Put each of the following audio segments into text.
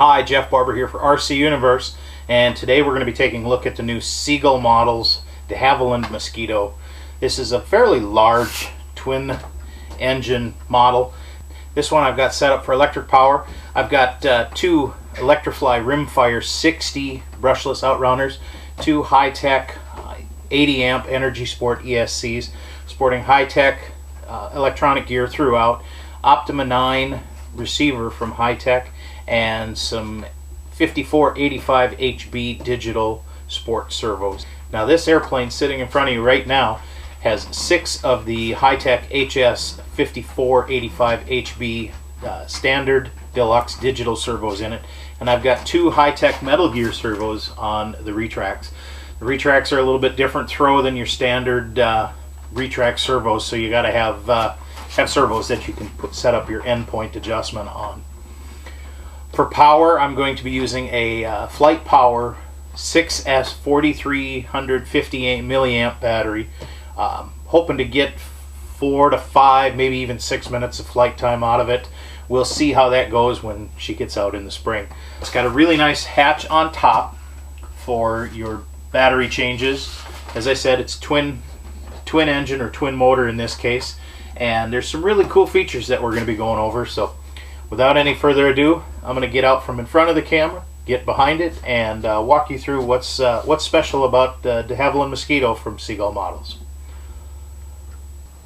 Hi, Jeff Barber here for RC Universe, and today we're going to be taking a look at the new Seagull models DeHavilland Mosquito. This is a fairly large twin engine model. This one I've got set up for electric power. I've got two Electrifly Rimfire 60 brushless outrunners, two high-tech 80 amp Energy Sport ESCs sporting high-tech electronic gear throughout, Optima 9 receiver from high-tech, and some 5485 HB digital sport servos. Now this airplane sitting in front of you right now has 6 of the high-tech HS 5485 HB standard deluxe digital servos in it, and I've got 2 high-tech Metal Gear servos on the Retracts. The Retracts are a little bit different throw than your standard Retract servos, so you got to have servos that you can set up your endpoint adjustment on. For power, I'm going to be using a Flight Power 6S 4358 milliamp battery, hoping to get 4 to 5, maybe even 6 minutes of flight time out of it. We'll see how that goes when she gets out in the spring. It's got a really nice hatch on top for your battery changes. As I said, it's twin engine or twin motor in this case, and there's some really cool features that we're going to be going over. So without any further ado, I'm going to get out from in front of the camera, get behind it, and walk you through what's special about the DeHavilland Mosquito from Seagull Models.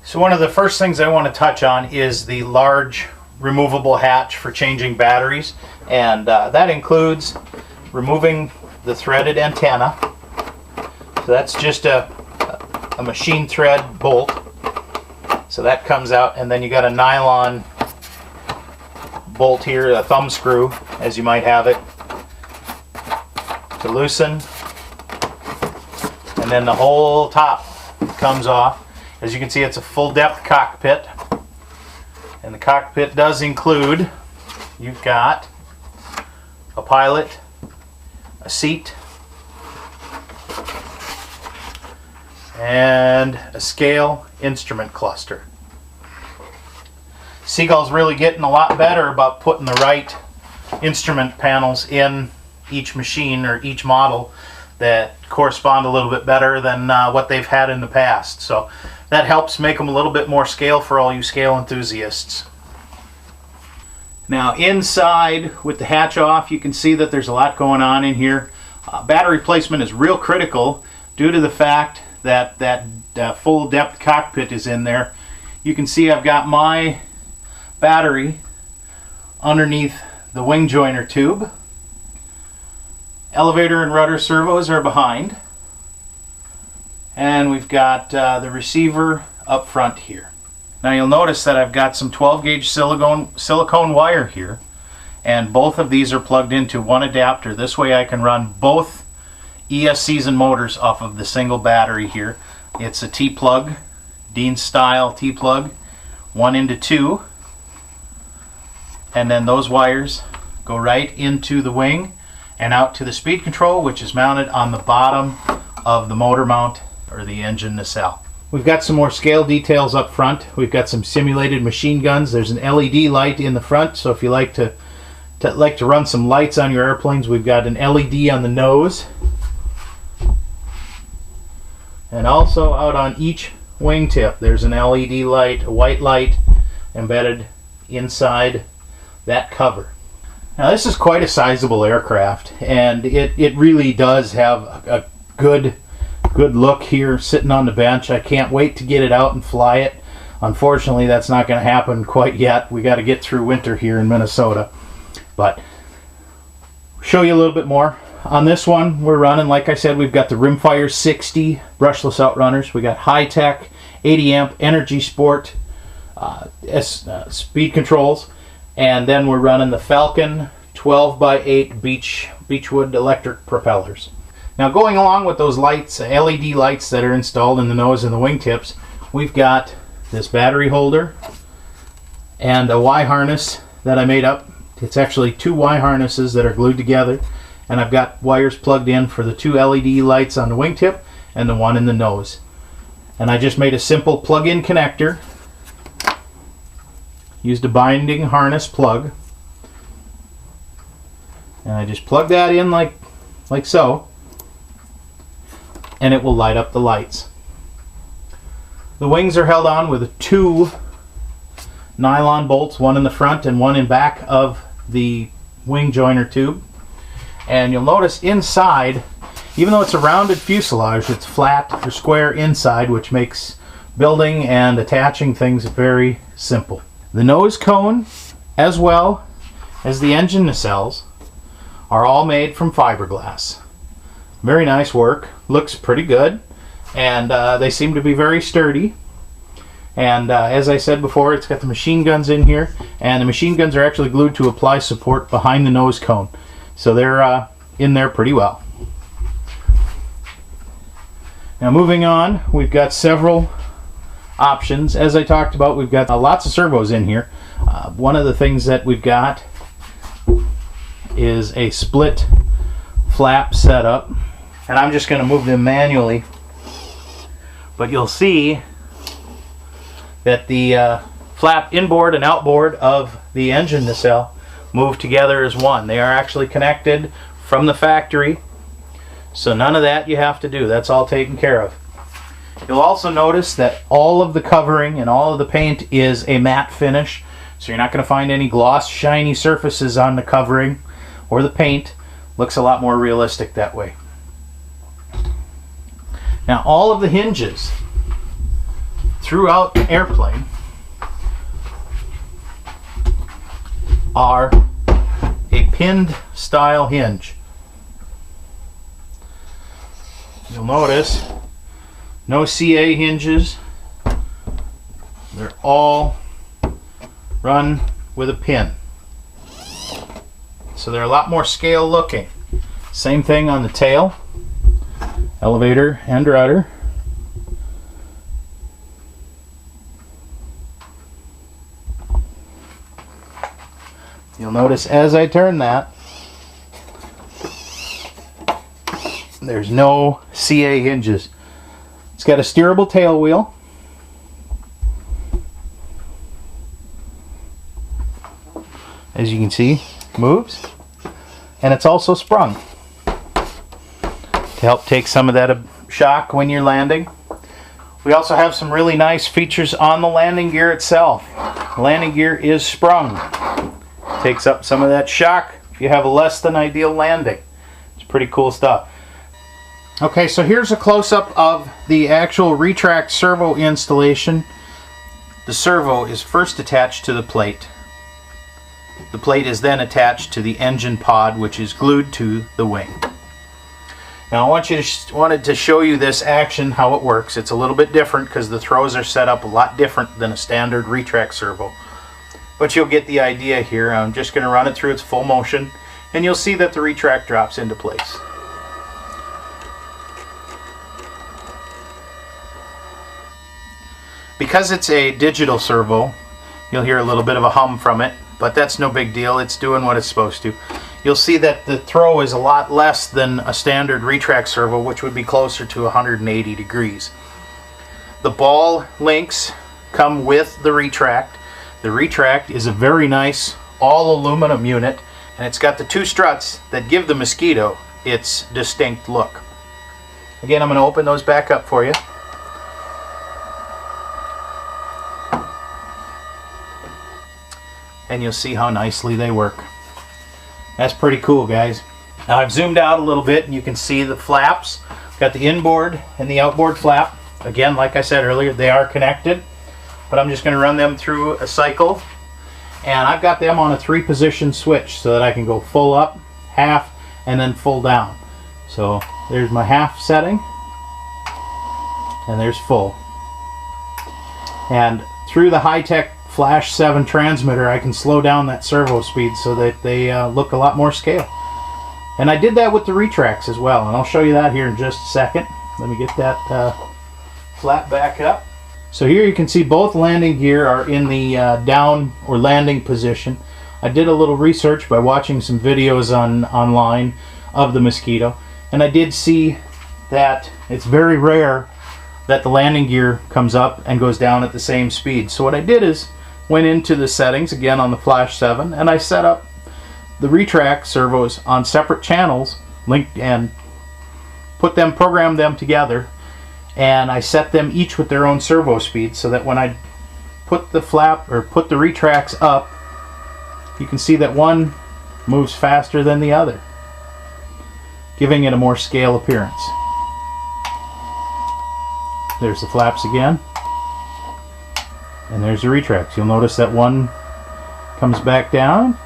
So one of the first things I want to touch on is the large removable hatch for changing batteries, and that includes removing the threaded antenna. So that's just a machine thread bolt. So that comes out, and then you got a nylon bolt here, a thumb screw, as you might have it, to loosen, and then the whole top comes off. As you can see, it's a full depth cockpit, and the cockpit does include, you've got a pilot, a seat, and a scale instrument cluster. Seagull's really getting a lot better about putting the right instrument panels in each machine or each model that correspond a little bit better than what they've had in the past. So that helps make them a little bit more scale for all you scale enthusiasts. Now inside, with the hatch off, you can see that there's a lot going on in here. Battery placement is real critical due to the fact that that full depth cockpit is in there. You can see I've got my battery underneath the wing joiner tube. Elevator and rudder servos are behind, and we've got the receiver up front here. Now you'll notice that I've got some 12 gauge silicone wire here, and both of these are plugged into one adapter. This way I can run both ESCs and motors off of the single battery here. It's a T-plug, Dean style T-plug, 1 into 2, and then those wires go right into the wing and out to the speed control, which is mounted on the bottom of the motor mount or the engine nacelle. We've got some more scale details up front. We've got some simulated machine guns. There's an LED light in the front, so if you like to run some lights on your airplanes, we've got an LED on the nose. And also out on each wingtip there's an LED light, a white light, embedded inside that cover. Now this is quite a sizable aircraft, and it really does have a good look here sitting on the bench. I can't wait to get it out and fly it. Unfortunately, that's not going to happen quite yet. We got to get through winter here in Minnesota, but show you a little bit more. On this one, we're running, like I said, we've got the Rimfire 60 brushless outrunners. We got high-tech 80 amp Energy Sport speed controls, and then we're running the Falcon 12x8 Beechwood electric propellers. Now going along with those lights, LED lights that are installed in the nose and the wingtips, we've got this battery holder and a Y harness that I made up. It's actually 2 Y harnesses that are glued together, and I've got wires plugged in for the 2 LED lights on the wingtip and the one in the nose. And I just made a simple plug-in connector, used a binding harness plug, And I just plug that in like so, and it will light up the lights. The wings are held on with 2 nylon bolts, one in the front and one in back of the wing joiner tube. And you'll notice inside, even though it's a rounded fuselage, it's flat or square inside, which makes building and attaching things very simple. The nose cone, as well as the engine nacelles, are all made from fiberglass. Very nice work, looks pretty good, and they seem to be very sturdy. And as I said before, it's got the machine guns in here, and the machine guns are actually glued to apply support behind the nose cone, so they're in there pretty well. Now moving on, we've got several options. As I talked about, we've got lots of servos in here. One of the things that we've got is a split flap setup, and I'm just going to move them manually, but you'll see that the flap inboard and outboard of the engine nacelle move together as one. They are actually connected from the factory, so none of that you have to do. That's all taken care of. You'll also notice that all of the covering and all of the paint is a matte finish, so you're not going to find any gloss, shiny surfaces on the covering or the paint. Looks a lot more realistic that way. Now, all of the hinges throughout the airplane are a pinned style hinge. You'll notice no CA hinges. They're all run with a pin. So they're a lot more scale looking. Same thing on the tail, elevator and rudder. You'll notice as I turn that, there's no CA hinges. It's got a steerable tail wheel. As you can see, moves. And it's also sprung to help take some of that shock when you're landing. We also have some really nice features on the landing gear itself. The landing gear is sprung. Takes up some of that shock if you have a less than ideal landing. It's pretty cool stuff. Okay, so here's a close-up of the actual Retracts servo installation. The servo is first attached to the plate. The plate is then attached to the engine pod, which is glued to the wing. Now I wanted to show you this action, how it works. It's a little bit different because the throws are set up a lot different than a standard Retract servo. But you'll get the idea here. I'm just going to run it through its full motion, and you'll see that the retract drops into place. Because it's a digital servo, you'll hear a little bit of a hum from it, but that's no big deal. It's doing what it's supposed to. You'll see that the throw is a lot less than a standard Retract servo, which would be closer to 180 degrees. The ball links come with the Retract. The Retract is a very nice all aluminum unit, and it's got the 2 struts that give the Mosquito its distinct look. Again, I'm going to open those back up for you. And you'll see how nicely they work. That's pretty cool, guys. Now I've zoomed out a little bit and you can see the flaps. Got the inboard and the outboard flap. Again, like I said earlier, they are connected, but I'm just going to run them through a cycle. And I've got them on a 3-position switch so that I can go full up, half, and then full down. So there's my half setting, and there's full. And through the high-tech Flash 7 transmitter, I can slow down that servo speed so that they look a lot more scale. And I did that with the Retracts as well, and I'll show you that here in just a second. Let me get that flap back up. So here you can see both landing gear are in the down or landing position. I did a little research by watching some videos online of the Mosquito, and I did see that it's very rare that the landing gear comes up and goes down at the same speed. So what I did is went into the settings again on the Flash 7, and I set up the retract servos on separate channels, linked, and program them together, and I set them each with their own servo speed, so that when I put the flap or put the retracts up, you can see that one moves faster than the other, giving it a more scale appearance. There's the flaps again, and there's the retracts. You'll notice that one comes back down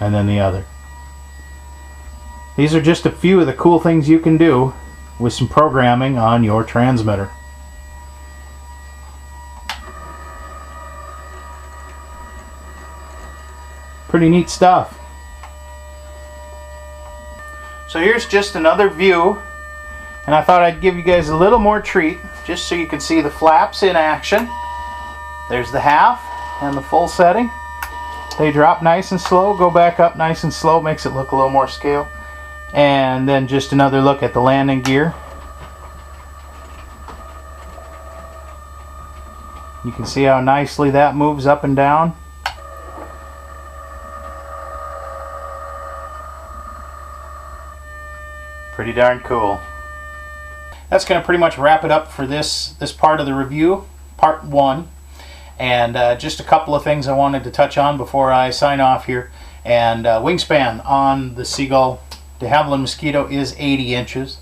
and then the other. These are just a few of the cool things you can do with some programming on your transmitter. Pretty neat stuff. So here's just another view, and I thought I'd give you guys a little more treat just so you can see the flaps in action. There's the half and the full setting. They drop nice and slow, go back up nice and slow, makes it look a little more scale. And then just another look at the landing gear. You can see how nicely that moves up and down. Pretty darn cool. That's going to pretty much wrap it up for this part of the review, part 1. And just a couple of things I wanted to touch on before I sign off here. And wingspan on the Seagull DeHavilland Mosquito is 80 inches.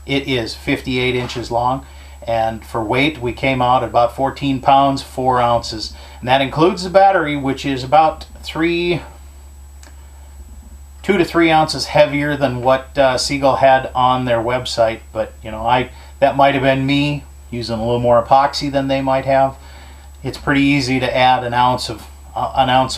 It is 58 inches long. And for weight, we came out at about 14 pounds, 4 ounces. And that includes the battery, which is about 2 to 3 ounces heavier than what Seagull had on their website. But, you know, that might have been me using a little more epoxy than they might have. It's pretty easy to add an ounce of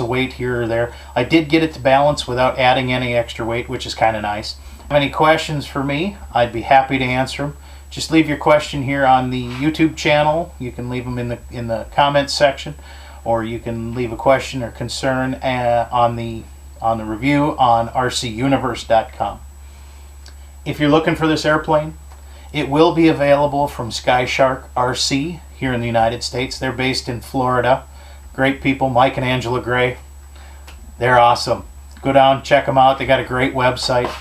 weight here or there. I did get it to balance without adding any extra weight, which is kind of nice. If you have any questions for me, I'd be happy to answer them. Just leave your question here on the YouTube channel. You can leave them in the comments section, or you can leave a question or concern on the review on rcuniverse.com. If you're looking for this airplane, it will be available from Skyshark RC here in the United States. They're based in Florida. Great people, Mike and Angela Gray. They're awesome. Go down, check them out. They got a great website.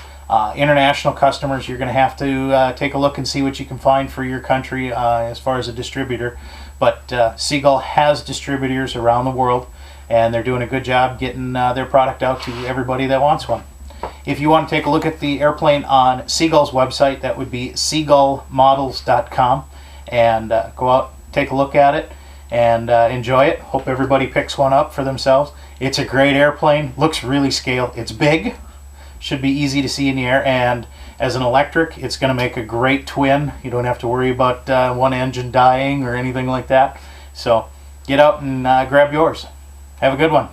International customers, you're going to have to take a look and see what you can find for your country as far as a distributor. But Seagull has distributors around the world, and they're doing a good job getting their product out to everybody that wants one. If you want to take a look at the airplane on Seagull's website, that would be seagullmodels.com, and go out, take a look at it, and enjoy it. Hope everybody picks one up for themselves. It's a great airplane, looks really scale. It's big, should be easy to see in the air, and as an electric, it's going to make a great twin. You don't have to worry about one engine dying or anything like that. So get out and grab yours. Have a good one.